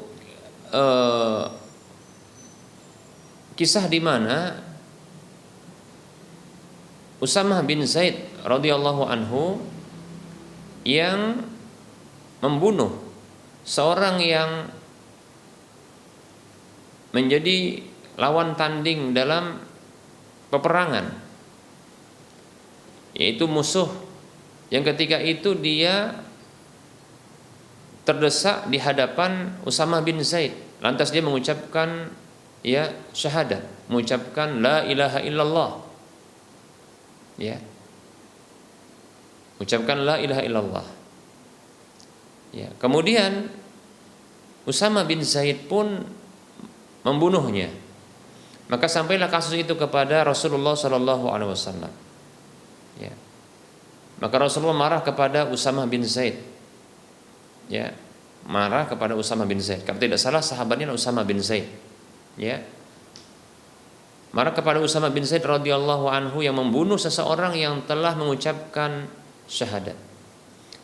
kisah di mana Usamah bin Zaid radhiyallahu anhu yang membunuh seorang yang menjadi lawan tanding dalam peperangan, yaitu musuh yang ketika itu dia terdesak di hadapan Usamah bin Zaid, lantas dia mengucapkan ya syahadat, mengucapkan la ilaha illallah. Ya. Ucapkan la ilaha illallah. Ya. Kemudian Usama bin Zaid pun membunuhnya. Maka sampailah kasus itu kepada Rasulullah Shallallahu Alaihi Wasallam. Ya. Maka Rasulullah marah kepada Usama bin Zaid. Ya, marah kepada Usama bin Zaid. Kalau tidak salah sahabatnya Usama bin Zaid. Ya, marah kepada Usama bin Zaid radhiyallahu anhu yang membunuh seseorang yang telah mengucapkan syahadat.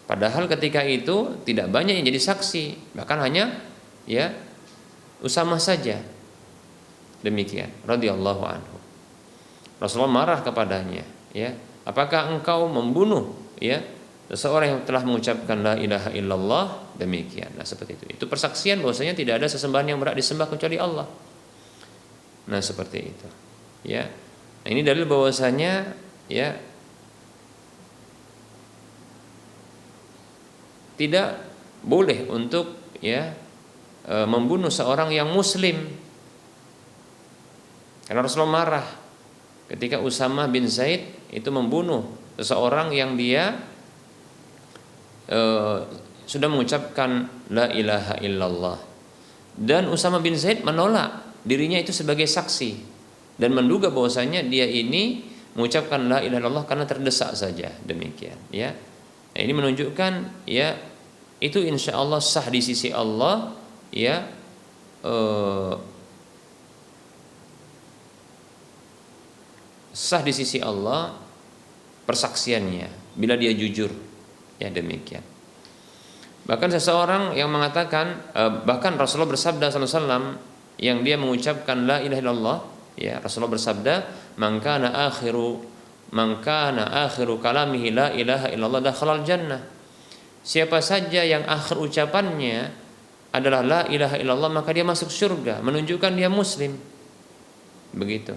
Padahal ketika itu tidak banyak yang jadi saksi, bahkan hanya ya Usama saja. Demikian radhiyallahu anhu. Rasulullah marah kepadanya, ya. Apakah engkau membunuh ya seseorang yang telah mengucapkan la ilaha illallah? Demikian. Nah, seperti itu. Itu persaksian bahwasanya tidak ada sesembahan yang berhak disembah kecuali Allah. Nah, seperti itu. Ya. Nah, ini dalil bahwasanya ya tidak boleh untuk ya membunuh seorang yang muslim. Karena Rasulullah marah ketika Usama bin Zaid itu membunuh seseorang yang dia sudah mengucapkan la ilaha illallah. Dan Usama bin Zaid menolak dirinya itu sebagai saksi dan menduga bahwasanya dia ini mengucapkan la ilaha illallah karena terdesak saja. Demikian, ya. Nah, ini menunjukkan ya itu insya Allah sah di sisi Allah, ya. Sah di sisi Allah persaksiannya bila dia jujur, ya demikian. Bahkan seseorang yang mengatakan bahkan Rasulullah bersabda sallallahu alaihi wasallam yang dia mengucapkan la ilaha illallah, ya Rasulullah bersabda man kana akhiru kalamihi la ilaha illallah dakhalal jannah. Siapa saja yang akhir ucapannya adalah la ilaha illallah maka dia masuk surga, menunjukkan dia muslim. Begitu.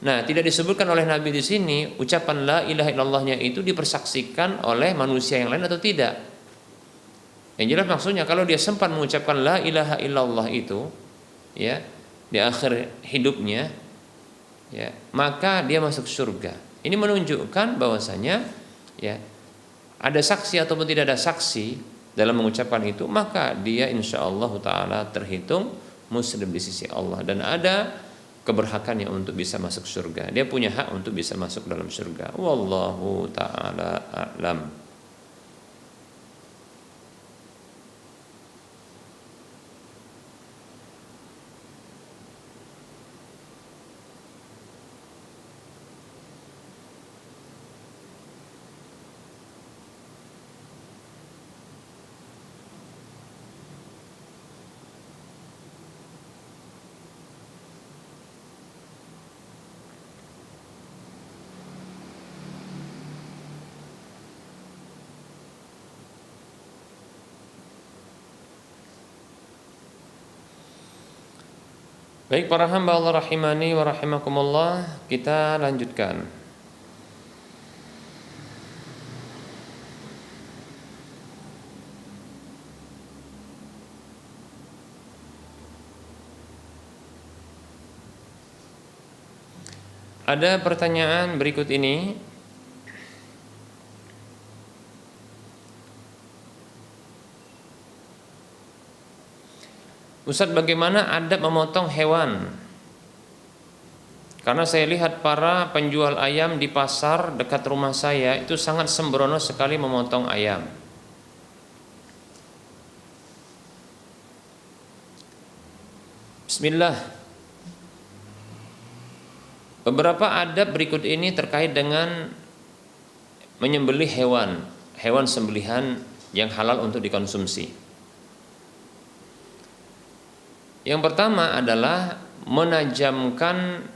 Nah, tidak disebutkan oleh Nabi di sini ucapan la ilaha illallahnya itu dipersaksikan oleh manusia yang lain atau tidak. Yang jelas maksudnya kalau dia sempat mengucapkan la ilaha illallah itu, ya, di akhir hidupnya, ya, maka dia masuk surga. Ini menunjukkan bahwasanya, ya, ada saksi ataupun tidak ada saksi dalam mengucapkan itu, maka dia insyaallah taala terhitung muslim di sisi Allah dan ada keberhakannya untuk bisa masuk surga. Dia punya hak untuk bisa masuk dalam surga. Wallahu taala a'lam. Baik para hamba Allah rahimani wa rahimakumullah, kita lanjutkan. Ada pertanyaan berikut ini. Ustaz, bagaimana adab memotong hewan? Karena saya lihat para penjual ayam di pasar dekat rumah saya itu sangat sembrono sekali memotong ayam. Bismillah. Beberapa adab berikut ini terkait dengan menyembelih hewan sembelihan yang halal untuk dikonsumsi. Yang pertama adalah menajamkan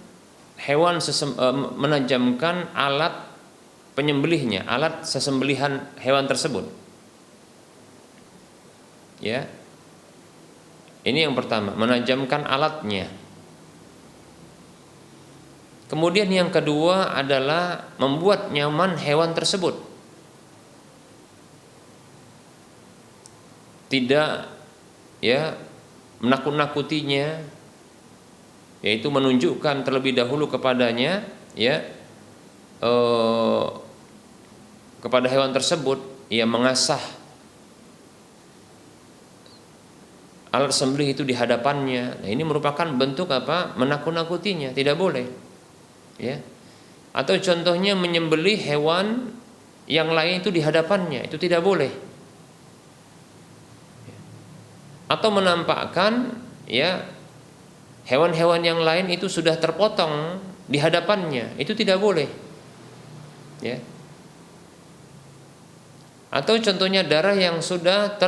menajamkan alat penyembelihnya, alat sesembelihan hewan tersebut. Ya. Ini yang pertama, menajamkan alatnya. Kemudian yang kedua adalah membuat nyaman hewan tersebut. Tidak ya menakut-nakutinya, yaitu menunjukkan terlebih dahulu kepadanya, ya, kepada hewan tersebut, ya, mengasah alat sembelih itu di hadapannya. Nah, ini merupakan bentuk apa? Menakut-nakutinya, tidak boleh. Ya. Atau contohnya menyembelih hewan yang lain itu di hadapannya, itu tidak boleh. Atau menampakkan, ya, hewan-hewan yang lain itu sudah terpotong di hadapannya, itu tidak boleh. Ya. Atau contohnya darah yang sudah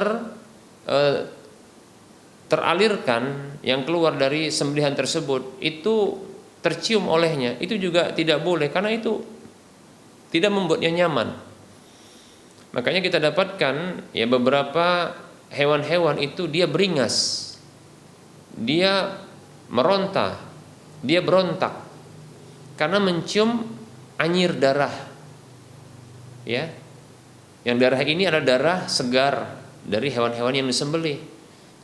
teralirkan, yang keluar dari sembelihan tersebut itu tercium olehnya, itu juga tidak boleh, karena itu tidak membuatnya nyaman. Makanya kita dapatkan, ya, beberapa hewan-hewan itu dia beringas, dia meronta, dia berontak karena mencium anyir darah, ya. Yang darah ini adalah darah segar dari hewan-hewan yang disembelih.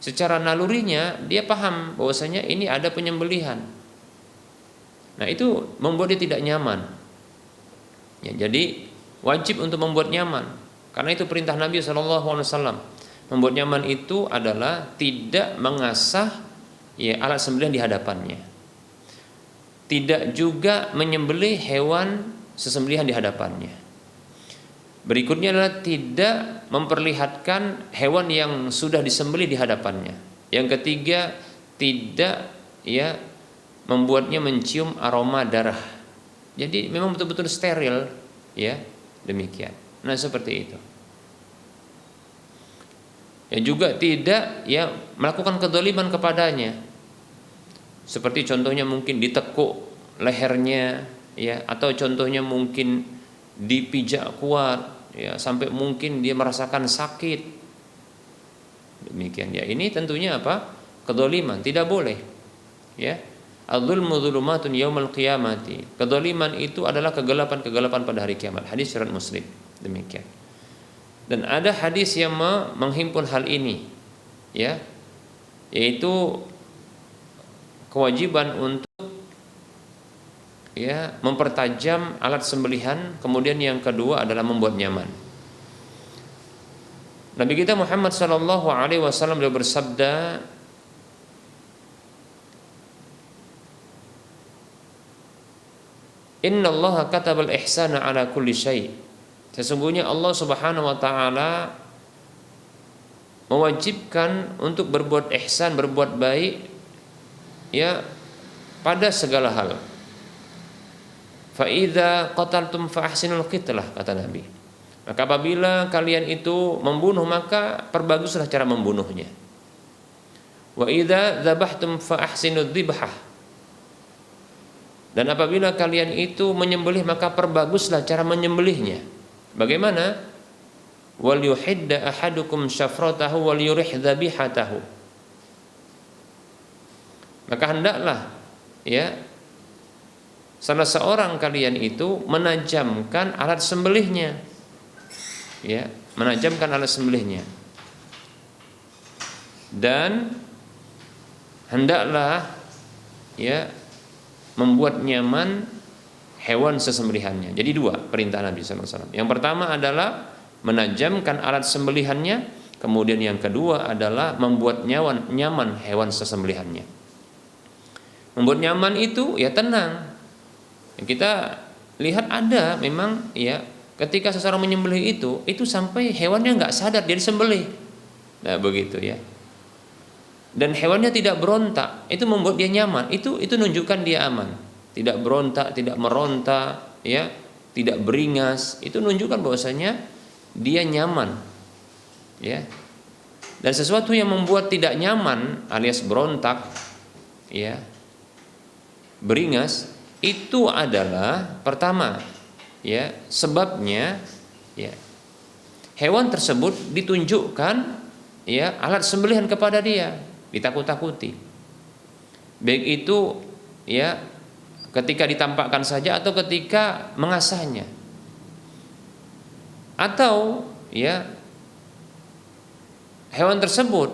Secara nalurinya dia paham bahwasanya ini ada penyembelihan. Nah, itu membuat dia tidak nyaman. Ya, jadi wajib untuk membuat nyaman. Karena itu perintah Nabi SAW. Membuat nyaman itu adalah tidak mengasah, ya, alat sembelihan di hadapannya. Tidak juga menyembelih hewan sesembelihan di hadapannya. Berikutnya adalah tidak memperlihatkan hewan yang sudah disembelih di hadapannya. Yang ketiga, tidak, ya, membuatnya mencium aroma darah. Jadi memang betul-betul steril, ya, demikian. Nah, seperti itu. Ya, juga tidak, ya, melakukan kedzaliman kepadanya. Seperti contohnya mungkin ditekuk lehernya, ya, atau contohnya mungkin dipijak kuat, ya, sampai mungkin dia merasakan sakit. Demikian, ya. Ini tentunya apa? Kedzaliman, tidak boleh. Ya. Adzulmu dzulumatun yaumal qiyamati. Kedzaliman itu adalah kegelapan-kegelapan pada hari kiamat. Hadis riwayat Muslim. Demikian. Dan ada hadis yang menghimpun hal ini, ya, yaitu kewajiban untuk, ya, mempertajam alat sembelihan. Kemudian yang kedua adalah membuat nyaman. Nabi kita Muhammad sallallahu alaihi wasallam beliau bersabda, Innallaha katabal ihsana ala kulli syai'. Sesungguhnya Allah Subhanahu wa taala mewajibkan untuk berbuat ihsan, berbuat baik, ya, pada segala hal. Fa idza qataltum fa ahsinul qitlah, kata Nabi. Maka apabila kalian itu membunuh, maka perbaguslah cara membunuhnya. Wa idza dzabhtum fa ahsinud dzibhah. Dan apabila kalian itu menyembelih, maka perbaguslah cara menyembelihnya. Bagaimana? Wal yuhidda ahadukum syafratahu wal yurih dzabihatahu. Maka hendaklah, ya, salah seorang kalian itu menajamkan alat sembelihnya. Ya, menajamkan alat sembelihnya. Dan hendaklah, ya, membuat nyaman hewan sesembelihannya. Jadi dua perintah Nabi SAW. Yang pertama adalah menajamkan alat sembelihannya. Kemudian yang kedua adalah membuat nyaman hewan sesembelihannya. Membuat nyaman itu, ya, tenang. Kita lihat ada memang, ya, ketika seseorang menyembelih itu sampai hewannya nggak sadar dia disembelih. Nah, begitu, ya. Dan hewannya tidak berontak, itu membuat dia nyaman. Itu menunjukkan dia aman. Tidak berontak, tidak meronta, ya, tidak beringas. Itu menunjukkan bahwasanya dia nyaman, ya. Dan sesuatu yang membuat tidak nyaman alias berontak, ya, beringas, itu adalah pertama, ya, sebabnya, ya, hewan tersebut ditunjukkan, ya, alat sembelihan kepada dia, ditakut-takuti. Baik itu, ya, ketika ditampakkan saja atau ketika mengasahnya. Atau, ya, hewan tersebut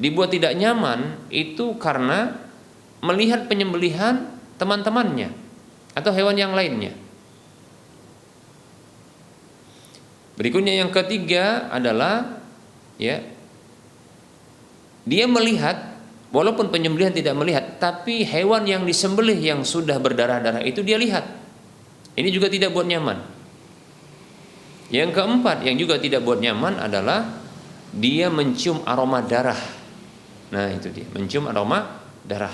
dibuat tidak nyaman itu karena, melihat penyembelihan teman-temannya atau hewan yang lainnya. Berikutnya yang ketiga adalah ya, dia melihat walaupun penyembelihan tidak melihat, tapi hewan yang disembelih yang sudah berdarah-darah itu dia lihat. Ini juga tidak buat nyaman. Yang keempat yang juga tidak buat nyaman adalah dia mencium aroma darah. Nah, itu dia, mencium aroma darah.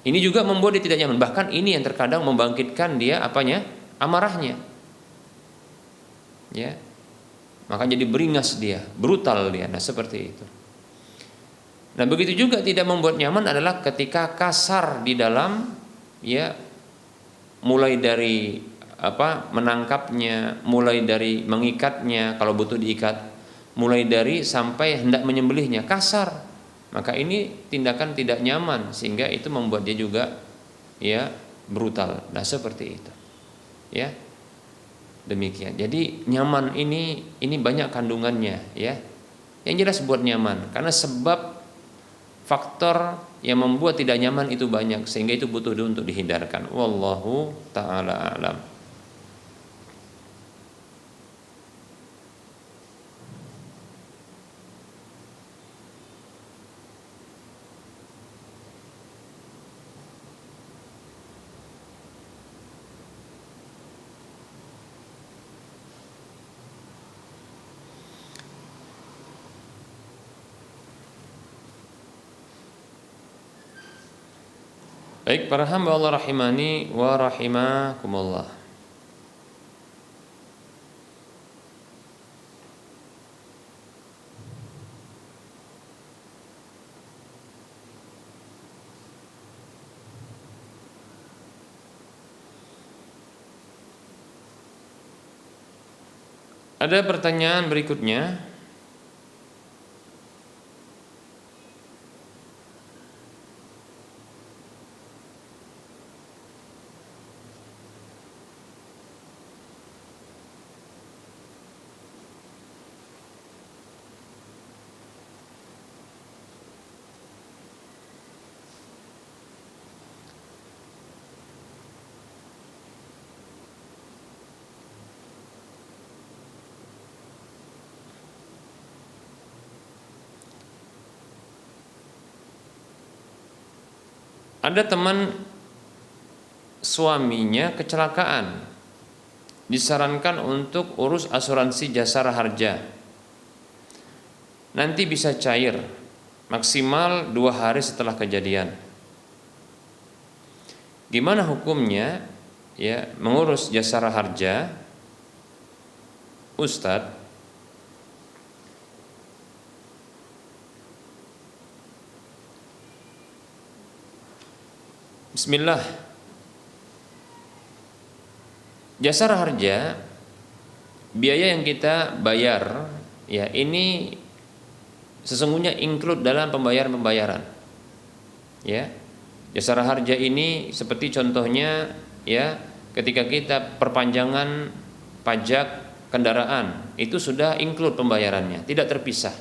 Ini juga membuat dia tidak nyaman. Bahkan ini yang terkadang membangkitkan dia apanya? Amarahnya. Ya. Maka jadi beringas dia, brutal dia. Nah, seperti itu. Nah, begitu juga tidak membuat nyaman adalah ketika kasar di dalam, ya, mulai dari menangkapnya, mulai dari mengikatnya kalau butuh diikat, mulai dari sampai hendak menyembelihnya kasar. Maka ini tindakan tidak nyaman sehingga itu membuat dia juga ya brutal. Nah, seperti itu. Ya. Demikian. Jadi nyaman ini banyak kandungannya, ya. Yang jelas buat nyaman karena sebab faktor yang membuat tidak nyaman itu banyak sehingga itu butuh untuk dihindarkan. Wallahu taala alam. Baik, para hamba Allah rahimani wa rahimakumullah. Ada pertanyaan berikutnya. Ada teman suaminya kecelakaan, disarankan untuk urus asuransi jasara harja. Nanti bisa cair maksimal 2 hari setelah kejadian. Gimana hukumnya ya mengurus jasara harja, Ustadz? Bismillah. Jasara harja, biaya yang kita bayar ya ini sesungguhnya include dalam pembayaran. Ya. Jasara harja ini seperti contohnya ya ketika kita perpanjangan pajak kendaraan itu sudah include pembayarannya, tidak terpisah.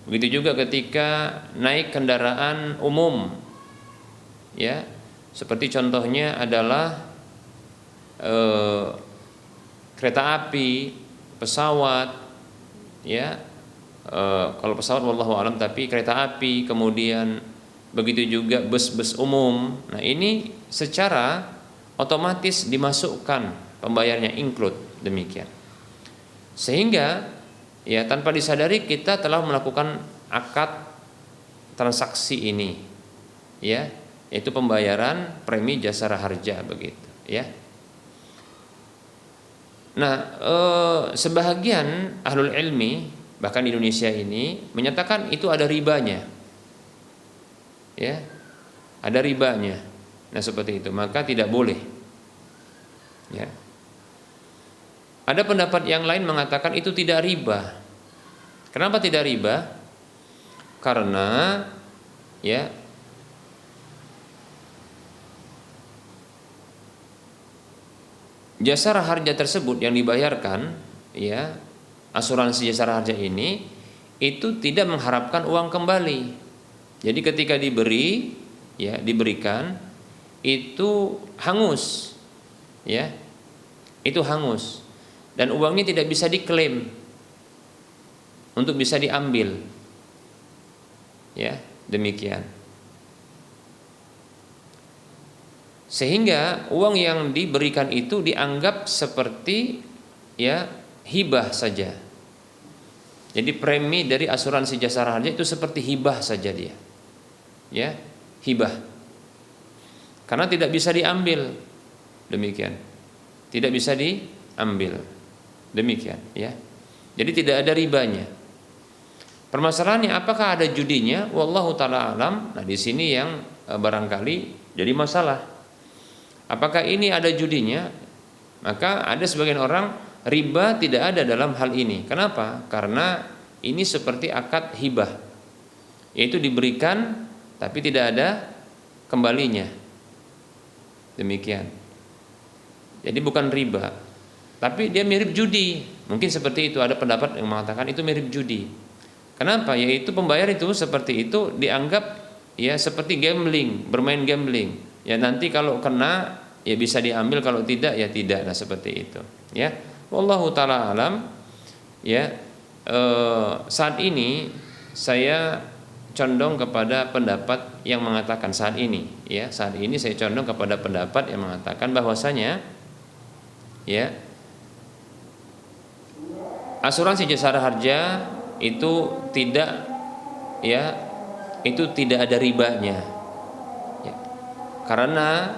Begitu juga ketika naik kendaraan umum. Ya, seperti contohnya adalah kereta api, pesawat, ya. Kalau pesawat wallahu alam, tapi kereta api, kemudian begitu juga bus-bus umum. Nah, ini secara otomatis dimasukkan pembayarannya include demikian. Sehingga ya tanpa disadari kita telah melakukan akad transaksi ini. Ya, yaitu pembayaran premi jasara harja begitu ya. Nah, sebahagian ahlul ilmi bahkan di Indonesia ini menyatakan itu ada ribanya. Ya. Ada ribanya. Nah, seperti itu, maka tidak boleh. Ya. Ada pendapat yang lain mengatakan itu tidak riba. Kenapa tidak riba? Karena ya jasara harja tersebut yang dibayarkan, ya, asuransi jasara harja ini itu tidak mengharapkan uang kembali. Jadi ketika diberi, ya diberikan itu hangus, ya, itu hangus dan uangnya tidak bisa diklaim untuk bisa diambil, ya demikian. Sehingga uang yang diberikan itu dianggap seperti ya hibah saja. Jadi premi dari asuransi jasara harja itu seperti hibah saja dia, ya hibah, karena tidak bisa diambil, demikian, tidak bisa diambil, demikian, ya. Jadi tidak ada ribanya. Permasalahannya apakah ada judinya? Wallahu taala alam. Nah di sini yang barangkali jadi masalah. Apakah ini ada judinya? Maka ada sebagian orang riba tidak ada dalam hal ini. Kenapa? Karena ini seperti akad hibah, yaitu diberikan tapi tidak ada kembalinya. Demikian. Jadi bukan riba, tapi dia mirip judi. Mungkin seperti itu, ada pendapat yang mengatakan itu mirip judi. Kenapa? Yaitu pembayar itu seperti itu dianggap ya seperti gambling, bermain gambling. Ya nanti kalau kena ya bisa diambil, kalau tidak ya tidak. Nah seperti itu, ya. Wallahu taala alam, ya. Saat ini saya condong kepada pendapat yang mengatakan saat ini saya condong kepada pendapat yang mengatakan bahwasanya ya asuransi jasara harja itu tidak ada ribanya, ya. Karena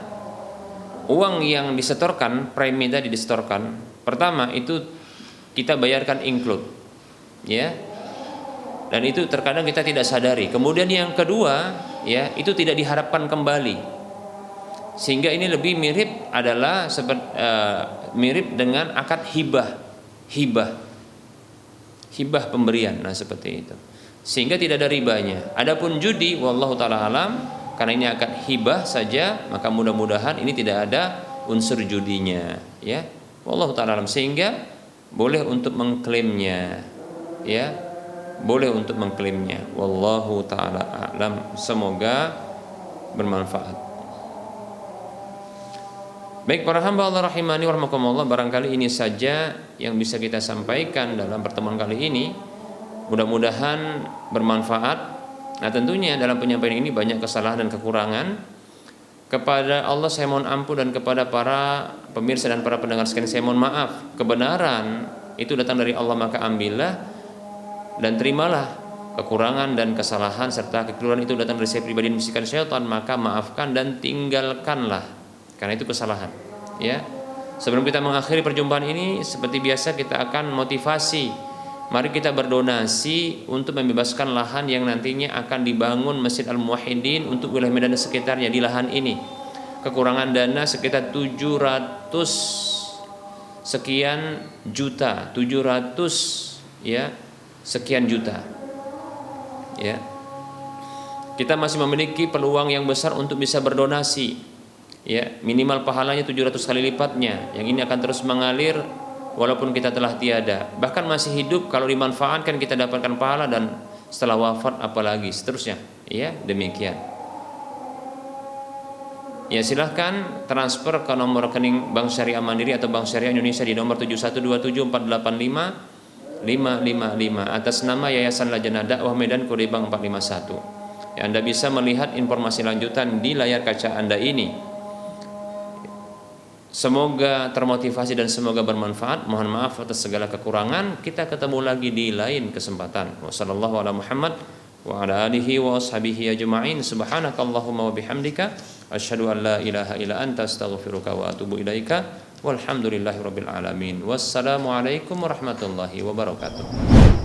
uang yang disetorkan, premi tadi disetorkan, pertama itu kita bayarkan include, ya, dan itu terkadang kita tidak sadari. Kemudian yang kedua, ya, itu tidak diharapkan kembali, sehingga ini lebih mirip adalah mirip dengan akad hibah pemberian. Nah seperti itu, sehingga tidak ada ribanya. Adapun judi, wallahu taala alam, karena ini akad hibah saja, maka mudah-mudahan ini tidak ada unsur judinya, ya. Wallahu taala alam, sehingga boleh untuk mengklaimnya, ya. Boleh untuk mengklaimnya. Wallahu taala alam, semoga bermanfaat. Baik para hamba Allah rahimani wa rahmakumullah, barangkali ini saja yang bisa kita sampaikan dalam pertemuan kali ini. Mudah-mudahan bermanfaat. Nah tentunya dalam penyampaian ini banyak kesalahan dan kekurangan. Kepada Allah saya mohon ampun, dan kepada para pemirsa dan para pendengar sekalian saya mohon maaf. Kebenaran itu datang dari Allah, maka ambillah dan terimalah. Kekurangan dan kesalahan serta kekeliruan itu datang dari saya pribadi dan bisikan syaitan, maka maafkan dan tinggalkanlah, karena itu kesalahan, ya. Sebelum kita mengakhiri perjumpaan ini, seperti biasa kita akan motivasi. Mari kita berdonasi untuk membebaskan lahan yang nantinya akan dibangun Masjid Al-Muwahhidin untuk wilayah Medan dan sekitarnya. Di lahan ini kekurangan dana sekitar 700 sekian juta, 700 ya sekian juta, ya. Kita masih memiliki peluang yang besar untuk bisa berdonasi, ya, minimal pahalanya 700 kali lipatnya, yang ini akan terus mengalir walaupun kita telah tiada. Bahkan masih hidup, kalau dimanfaatkan kita dapatkan pahala, dan setelah wafat apalagi seterusnya, ya, demikian. Ya, silahkan transfer ke nomor rekening Bank Syariah Mandiri atau Bank Syariah Indonesia di nomor 71274855555 atas nama Yayasan Lajnah Dakwah Medan, kode bank 451. Ya, Anda bisa melihat informasi lanjutan di layar kaca Anda ini. Semoga termotivasi dan semoga bermanfaat. Mohon maaf atas segala kekurangan. Kita ketemu lagi di lain kesempatan. Wassallallahu ala Muhammad wa ala alihi wa ashabihi ajma'in. Subhanakallahumma wa bihamdika asyhadu an la ilaha illa anta astaghfiruka wa atubu ilaika. Walhamdulillahirabbil alamin. Wassalamu alaikum warahmatullahi wabarakatuh.